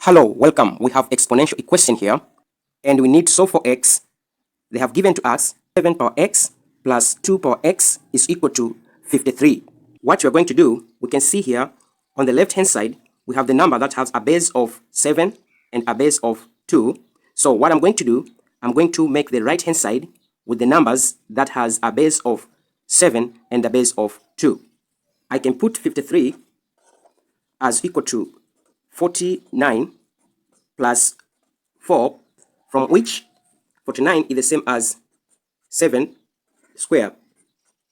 Hello, welcome. We have exponential equation here, and we need to solve for x. They have given to us 7 power x plus 2 power x is equal to 53. What we are going to do, we can see here on the left-hand side, we have the number that has a base of 7 and a base of 2. So what I'm going to do, I'm going to make the right-hand side with the numbers that has a base of 7 and a base of 2. I can put 53 as equal to 49 plus 4, from which 49 is the same as 7 square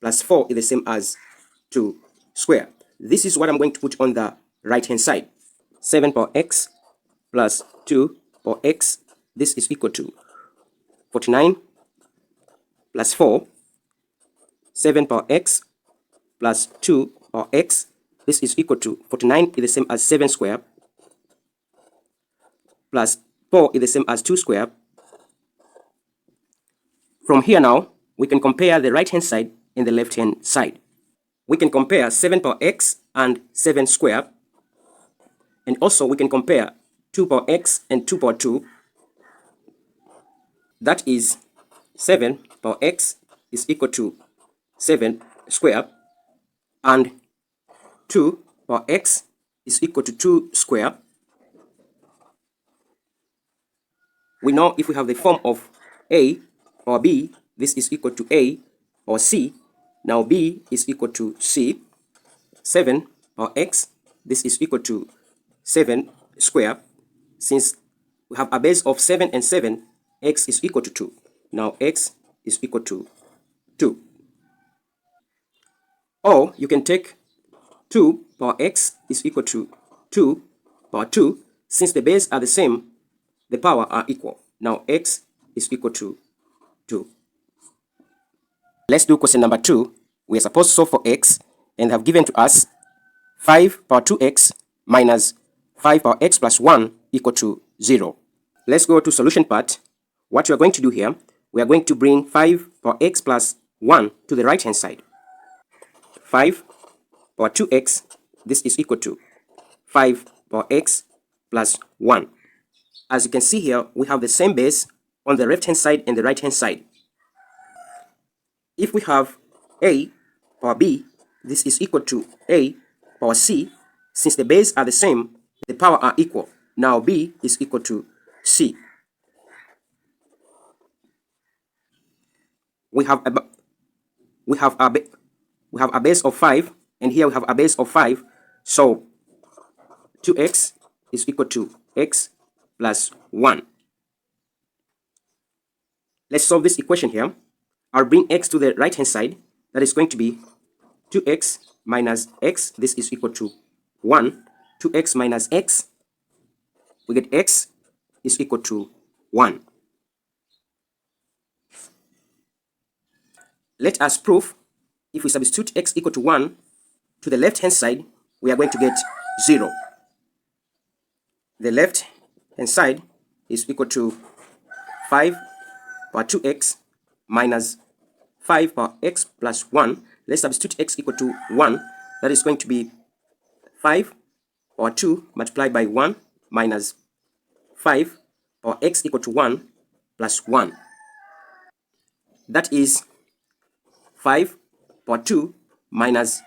plus 4 is the same as 2 square. This is what I'm going to put on the right hand side. 7 power x plus 2 power x, this is equal to 49 plus 4, 7 power x plus 2 power x, this is equal to 49 is the same as 7 square plus 4 is the same as 2 square. From here now, we can compare the right hand side and the left hand side. We can compare 7 power x and 7 square, and also we can compare 2 power x and 2 power 2. That is 7 power x is equal to 7 square, and 2 power x is equal to 2 square. We know if we have the form of a or b, this is equal to a or c. Now b is equal to c. 7 or x, this is equal to 7 square. Since we have a base of 7 and 7, x is equal to 2. Now x is equal to 2. Or you can take 2 power x is equal to 2 power 2. Since the base are the same, the power are equal. Now x is equal to 2. Let's do question number 2. We are supposed to solve for x and have given to us 5 power 2x minus 5 power x plus 1 equal to 0. Let's go to solution part. What we are going to do here, we are going to bring 5 power x plus 1 to the right hand side. 5 power 2x, this is equal to 5 power x plus 1. As you can see here, we have the same base on the left hand side and the right hand side. If we have a power b, this is equal to a power c. Since the base are the same, the power are equal. Now b is equal to c. We have a base of 5, and here we have a base of 5. So 2x is equal to x plus 1. Let's solve this equation here. I'll bring x to the right hand side. That is going to be 2x minus x. This is equal to 1. 2x minus x. We get x is equal to 1. Let us prove. If we substitute x equal to 1 to the left hand side, we are going to get 0. The left hand side is equal to 5 power 2x minus 5 power x plus 1. Let's substitute x equal to 1. That is going to be 5 power 2 multiplied by 1 minus 5 power x equal to 1 plus 1. That is 5 power 2 minus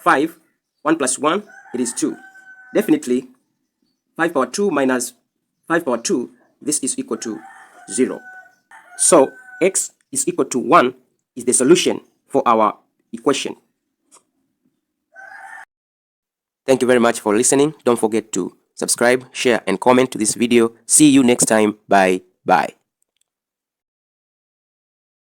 5. 1 plus 1, it is 2. Definitely, 5 power 2 minus 5 power 2, this is equal to 0. So, x is equal to 1 is the solution for our equation. Thank you very much for listening. Don't forget to subscribe, share, and comment to this video. See you next time. Bye.